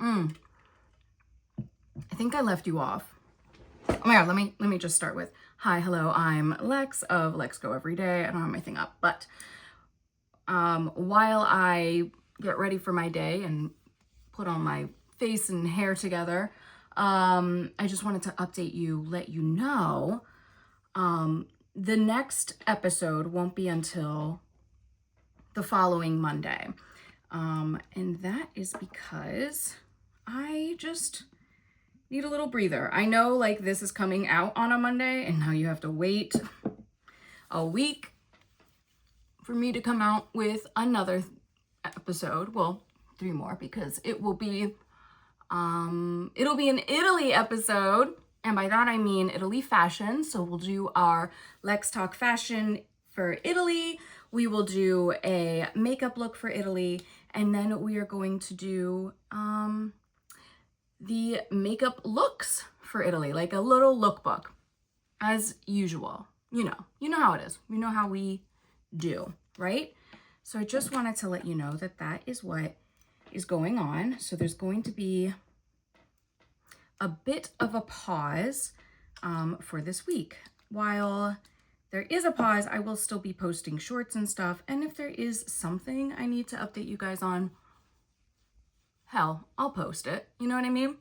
I think I left you off. Oh my God, let me just start with, hi, hello, I'm Lex of Lex Go Every Day. I don't have my thing up, but while I get ready for my day and put on my face and hair together, I just wanted to update you, let you know, the next episode won't be until the following Monday. And that is because I just need a little breather. I know like this is coming out on a Monday and now you have to wait a week for me to come out with another episode. Well, 3 more, because it'll be an Italy episode. And by that I mean Italy fashion. So we'll do our Lex Talk fashion for Italy. We will do a makeup look for Italy. And then we are going to do the makeup looks for Italy, like a little lookbook, as usual. You know how it is. You know how we do, right? So I just wanted to let you know that that is what is going on. So there's going to be a bit of a pause for this week. While there is a pause, I will still be posting shorts and stuff. And if there is something I need to update you guys on, hell, I'll post it. You know what I mean?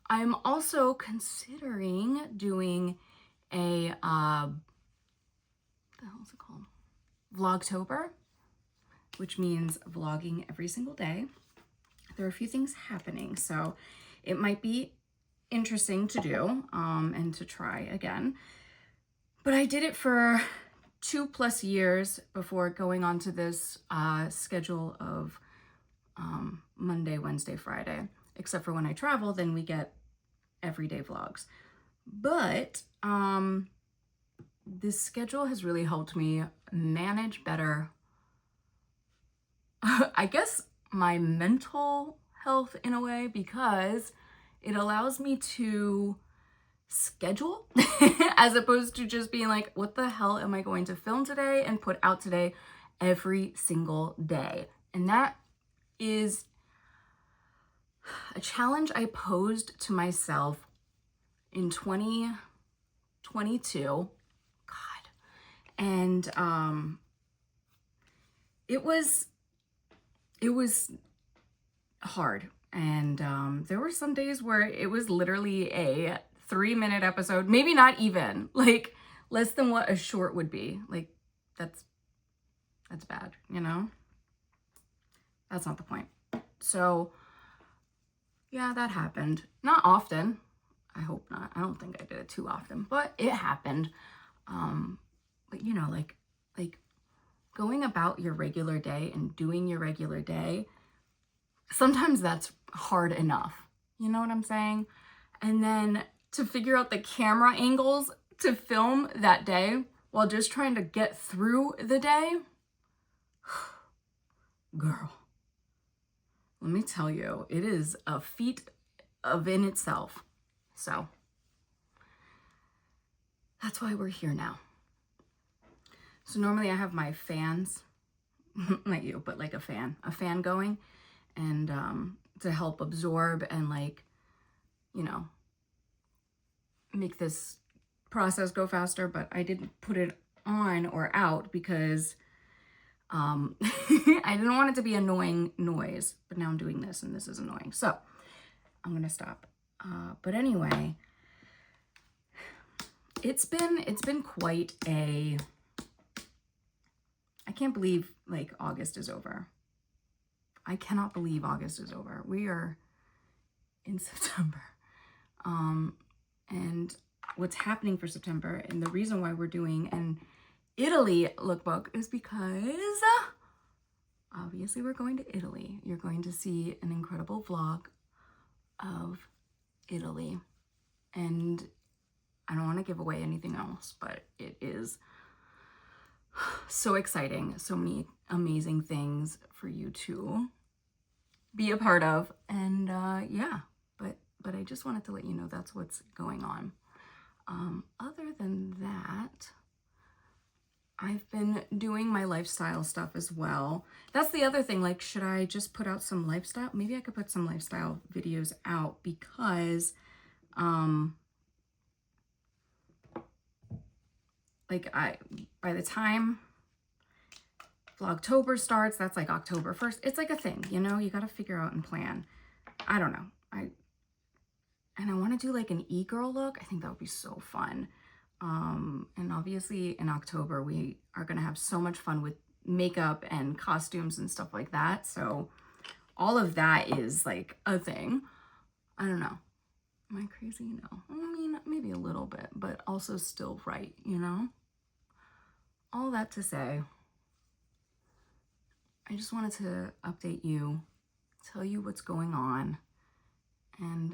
I'm also considering doing a, what the hell is it called? Vlogtober, which means vlogging every single day. There are a few things happening, so it might be interesting to do and to try again. But I did it for 2+ years before going on to this schedule of Monday, Wednesday, Friday. Except for when I travel, then we get everyday vlogs. But this schedule has really helped me manage better, I guess, my mental health in a way, because it allows me to schedule as opposed to just being like, what the hell am I going to film today and put out today every single day? And that is a challenge I posed to myself in 2022. God. And it was hard. And there were some days where it was literally a 3-minute episode, maybe not even, like less than what a short would be. Like that's bad, you know? That's not the point. So yeah, that happened. Not often. I hope not. I don't think I did it too often, but it happened. But you know, like going about your regular day and doing your regular day, sometimes that's hard enough. You know what I'm saying? And then to figure out the camera angles to film that day while just trying to get through the day, girl, let me tell you, it is a feat of in itself. So that's why we're here now. So normally I have my fans, not you, but like a fan going, and to help absorb and like, you know, make this process go faster. But I didn't put it on or out because I didn't want it to be annoying noise, but now I'm doing this and this is annoying. So I'm going to stop. But anyway, it's been quite a, I can't believe like August is over. I cannot believe August is over. We are in September. And what's happening for September, and the reason why we're doing an Italy lookbook is because obviously we're going to Italy. You're going to see an incredible vlog of Italy. And I don't want to give away anything else, but it is so exciting. So many amazing things for you to be a part of. And yeah, but I just wanted to let you know that's what's going on. Other than that, I've been doing my lifestyle stuff as well. That's the other thing. Like, should I just put out some lifestyle? Maybe I could put some lifestyle videos out because, like by the time Vlogtober starts, that's like October 1st. It's like a thing, you know, you got to figure out and plan. I don't know. And I want to do like an e-girl look. I think that would be so fun. And obviously in October, we are going to have so much fun with makeup and costumes and stuff like that. So all of that is like a thing. I don't know. Am I crazy? No. I mean, maybe a little bit, but also still right, you know? All that to say, I just wanted to update you, tell you what's going on. And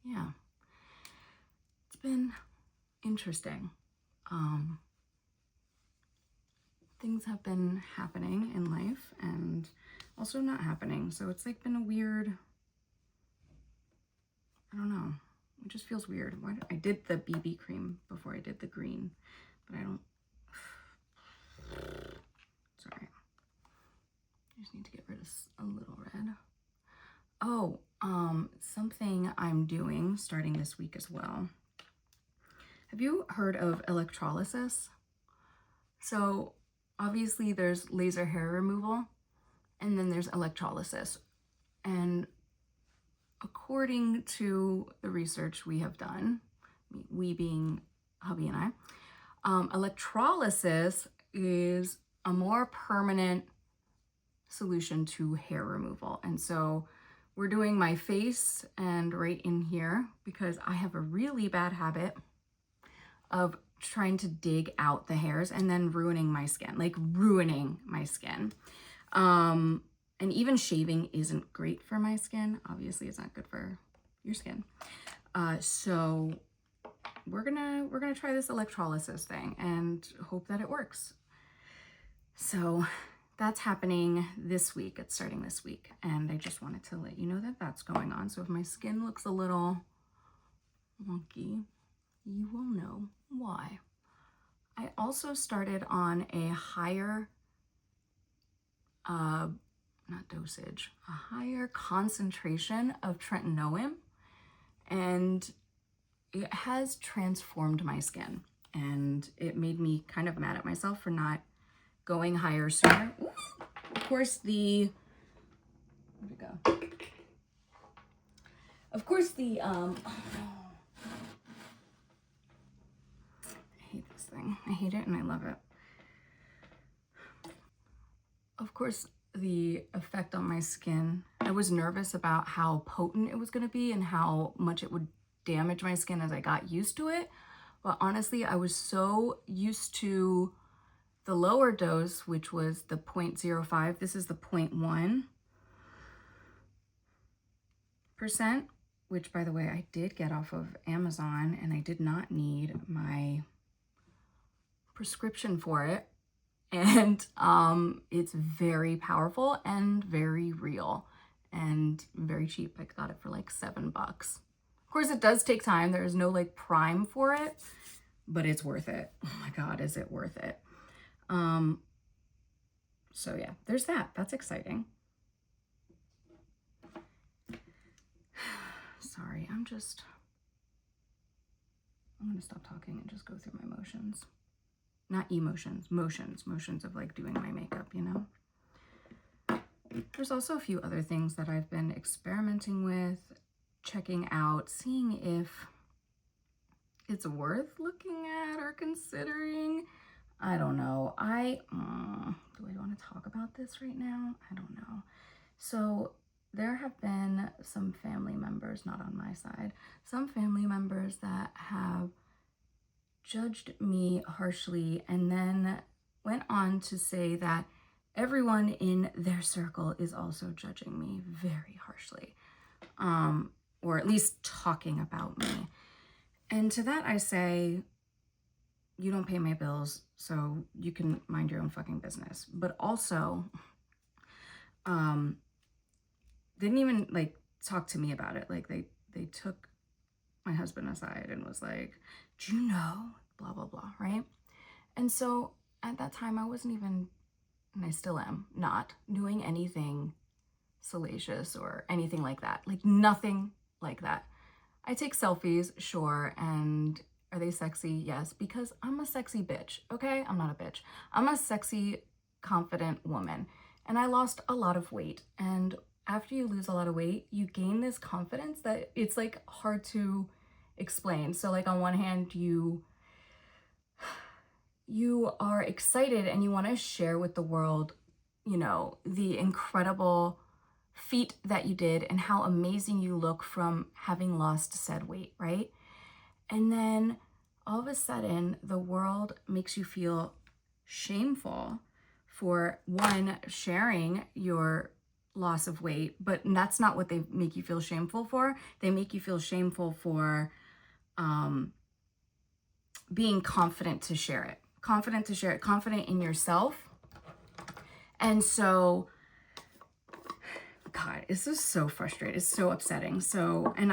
yeah, it's been interesting. Things have been happening in life and also not happening. So it's like been a weird, I don't know. It just feels weird. I did the BB cream before I did the green, but I don't, sorry. I just need to get rid of a little red. Oh, something I'm doing starting this week as well. Have you heard of electrolysis? So obviously there's laser hair removal and then there's electrolysis. And according to the research we have done, we being hubby and I, electrolysis is a more permanent solution to hair removal. And so we're doing my face and right in here because I have a really bad habit of trying to dig out the hairs and then ruining my skin, like ruining my skin. And even shaving isn't great for my skin. Obviously, it's not good for your skin. So we're gonna try this electrolysis thing and hope that it works. So that's happening this week. It's starting this week. And I just wanted to let you know that that's going on. So if my skin looks a little wonky, you will know why. I also started on a higher, not dosage, a higher concentration of tretinoin, and it has transformed my skin. And it made me kind of mad at myself for not going higher sooner. Ooh, of course, where'd it go? Of course, I hate this thing. I hate it and I love it. Of course, the effect on my skin, I was nervous about how potent it was going to be and how much it would damage my skin as I got used to it. But honestly, I was so used to the lower dose, which was the 0.05. This is the 0.1%, which, by the way, I did get off of Amazon, and I did not need my prescription for it. And it's very powerful and very real and very cheap. I got it for like $7. Of course, it does take time. There is no like prime for it, but it's worth it. Oh my God, is it worth it? So yeah, there's that. That's exciting. Sorry, I'm gonna stop talking and just go through my motions. Not emotions, motions of like doing my makeup, you know? There's also a few other things that I've been experimenting with, checking out, seeing if it's worth looking at or considering. I don't know. Do I want to talk about this right now? I don't know. So there have been some family members, not on my side, some family members that have judged me harshly and then went on to say that everyone in their circle is also judging me very harshly, or at least talking about me. And to that I say, you don't pay my bills, so you can mind your own fucking business. But also, didn't even like talk to me about it. Like they took my husband aside and was like, do you know, blah, blah, blah, right? And so at that time, I wasn't even, and I still am, not doing anything salacious or anything like that. Like nothing like that. I take selfies, sure, and are they sexy? Yes, because I'm a sexy bitch, okay? I'm not a bitch. I'm a sexy, confident woman, and I lost a lot of weight. And after you lose a lot of weight, you gain this confidence that it's like hard to explain. So like on one hand, you are excited and you want to share with the world, you know, the incredible feat that you did and how amazing you look from having lost said weight, right? And then all of a sudden, the world makes you feel shameful for, one, sharing your loss of weight, but that's not what they make you feel shameful for. They make you feel shameful for being confident to share it, confident in yourself. And so, God, this is so frustrating. It's so upsetting. So, and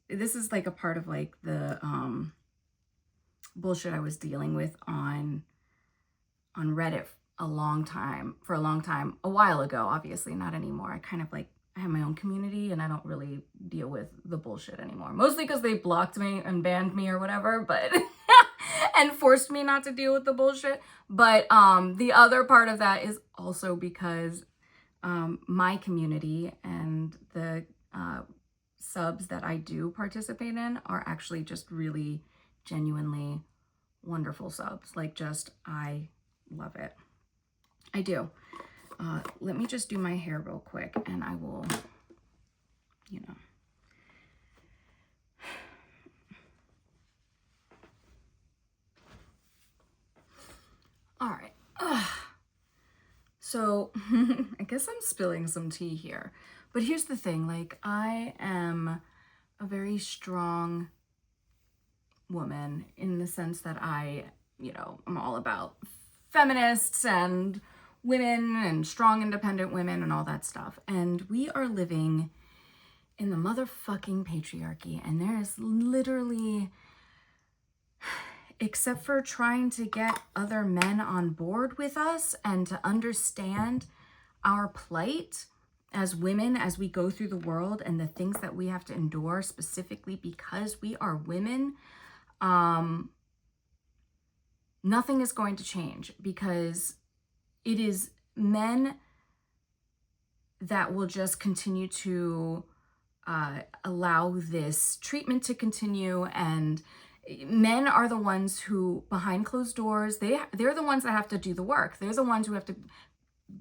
this is like a part of like the bullshit I was dealing with on Reddit for a long time, a while ago, obviously not anymore. I have my own community and I don't really deal with the bullshit anymore. Mostly because they blocked me and banned me or whatever, but and forced me not to deal with the bullshit. But the other part of that is also because my community and the subs that I do participate in are actually just really genuinely wonderful subs. Like just, I love it. I do. Let me just do my hair real quick and I will, you know. All right. So I guess I'm spilling some tea here, but here's the thing. Like I am a very strong woman in the sense that I'm all about feminists and women and strong, independent women and all that stuff. And we are living in the motherfucking patriarchy. And there is literally, except for trying to get other men on board with us and to understand our plight as women as we go through the world and the things that we have to endure specifically because we are women, nothing is going to change because it is men that will just continue to allow this treatment to continue. And men are the ones who, behind closed doors, they're the ones that have to do the work. They're the ones who have to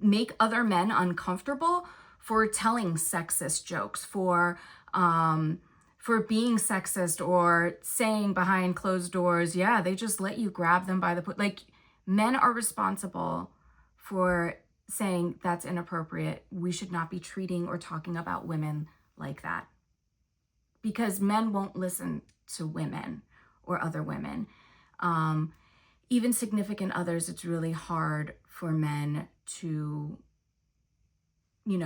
make other men uncomfortable for telling sexist jokes, for being sexist or saying behind closed doors, yeah, they just let you grab them by the like, men are responsible for saying that's inappropriate. We should not be treating or talking about women like that because men won't listen to women or other women. Even significant others, it's really hard for men to,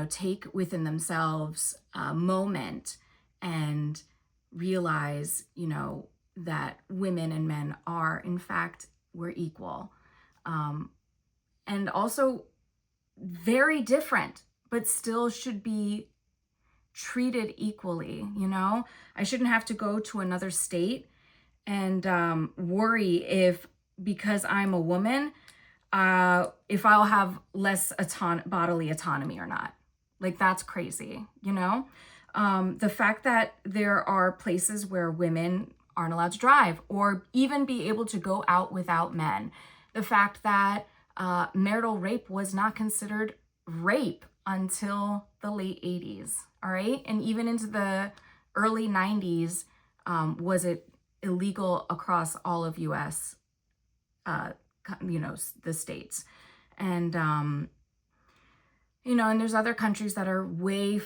take within themselves a moment and realize, that women and men are, in fact, we're equal. And also very different, but still should be treated equally, I shouldn't have to go to another state and worry if, because I'm a woman, if I'll have less bodily autonomy or not. Like, that's crazy, The fact that there are places where women aren't allowed to drive or even be able to go out without men. The fact that marital rape was not considered rape until the late 80s, all right? And even into the early 90s, was it illegal across all of U.S., the states. And, and there's other countries that are way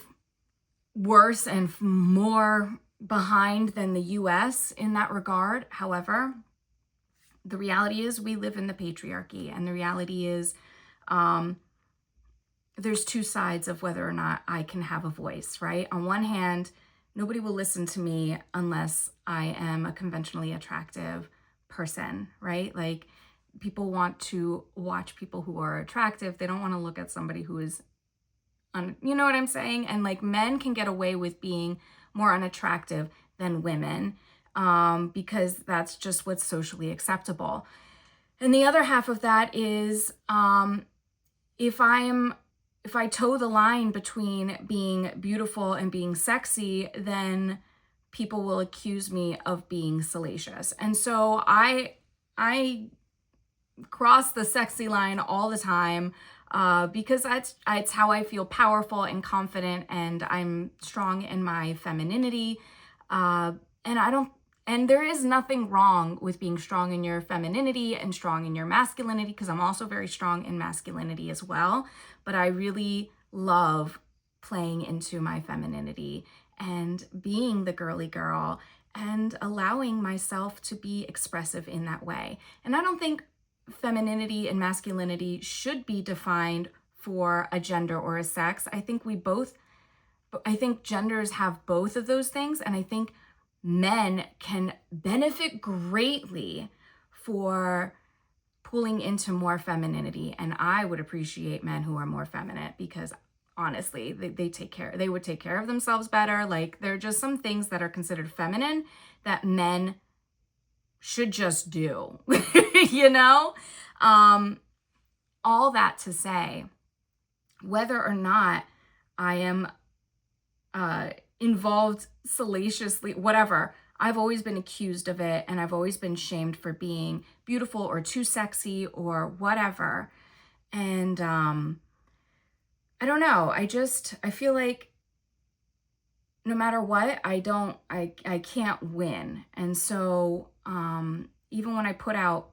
worse and more behind than the U.S. in that regard. However, the reality is we live in the patriarchy, and the reality is there's two sides of whether or not I can have a voice, right? On one hand, nobody will listen to me unless I am a conventionally attractive person, right? Like, people want to watch people who are attractive. They don't want to look at somebody who is, you know what I'm saying? And like men can get away with being more unattractive than women because that's just what's socially acceptable. And the other half of that is if I toe the line between being beautiful and being sexy, then people will accuse me of being salacious. And so I cross the sexy line all the time because it's how I feel powerful and confident, and I'm strong in my femininity. And there is nothing wrong with being strong in your femininity and strong in your masculinity, because I'm also very strong in masculinity as well. But I really love playing into my femininity and being the girly girl and allowing myself to be expressive in that way. And I don't think femininity and masculinity should be defined for a gender or a sex. I think genders have both of those things, and I think men can benefit greatly for pulling into more femininity. And I would appreciate men who are more feminine, because honestly, they would take care of themselves better. Like, there are just some things that are considered feminine that men should just do, you know? All that to say, whether or not I am involved salaciously, whatever, I've always been accused of it, and I've always been shamed for being beautiful or too sexy or whatever. And I don't know, I feel like no matter what, I can't win. And so even when I put out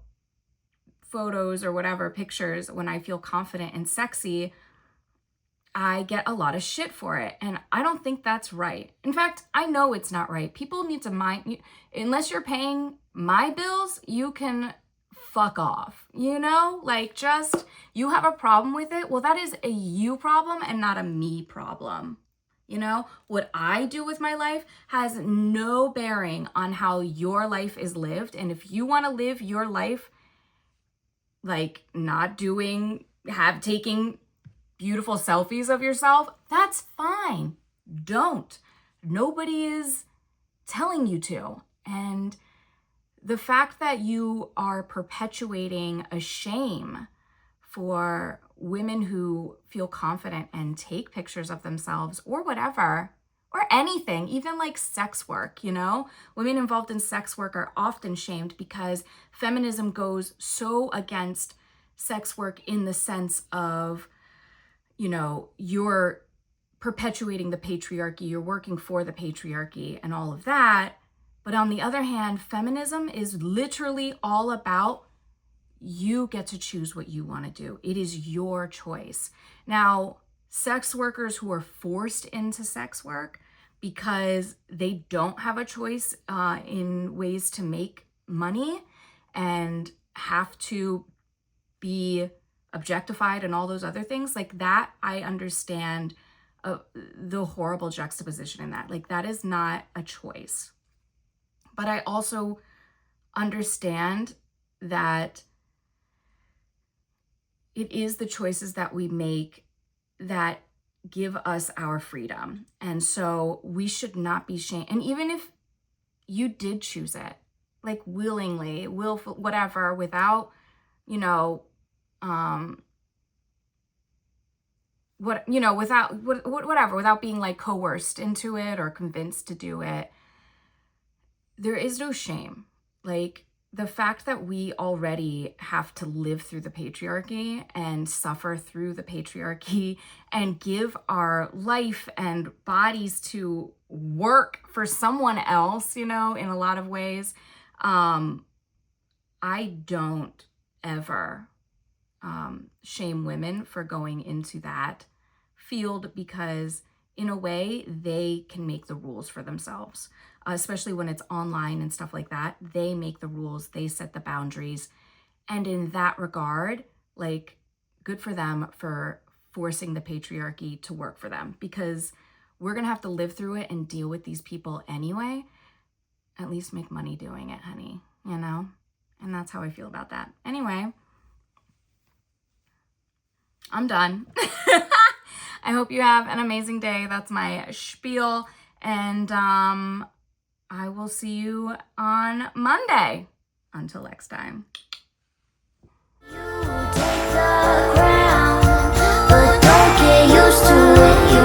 photos or whatever, pictures, when I feel confident and sexy, I get a lot of shit for it. And I don't think that's right. In fact, I know it's not right. People need to mind, unless you're paying my bills, you can fuck off, you know? Like, just, you have a problem with it. Well, that is a you problem and not a me problem. You know, what I do with my life has no bearing on how your life is lived. And if you want to live your life like taking beautiful selfies of yourself, that's fine. Don't. Nobody is telling you to. And the fact that you are perpetuating a shame for women who feel confident and take pictures of themselves or whatever, or anything, even like sex work, you know? Women involved in sex work are often shamed because feminism goes so against sex work in the sense of, you know, you're perpetuating the patriarchy, you're working for the patriarchy and all of that. But on the other hand, feminism is literally all about you get to choose what you want to do. It is your choice. Now, sex workers who are forced into sex work because they don't have a choice in ways to make money and have to be objectified and all those other things, like that, I understand the horrible juxtaposition in that. Like, that is not a choice. But I also understand that it is the choices that we make that give us our freedom. And so we should not be shamed. And even if you did choose it, like willingly, willful, whatever, without, you know, without being like coerced into it or convinced to do it, there is no shame. Like, the fact that we already have to live through the patriarchy and suffer through the patriarchy and give our life and bodies to work for someone else, you know, in a lot of ways, I don't ever shame women for going into that field, because in a way they can make the rules for themselves, especially when it's online and stuff like that. They make the rules, they set the boundaries. And in that regard, like, good for them for forcing the patriarchy to work for them, because we're gonna have to live through it and deal with these people anyway. At least make money doing it, honey, you know? And that's how I feel about that. Anyway, I'm done. I hope you have an amazing day. That's my spiel. And I will see you on Monday. Until next time. You take the crown, but don't get used to it. You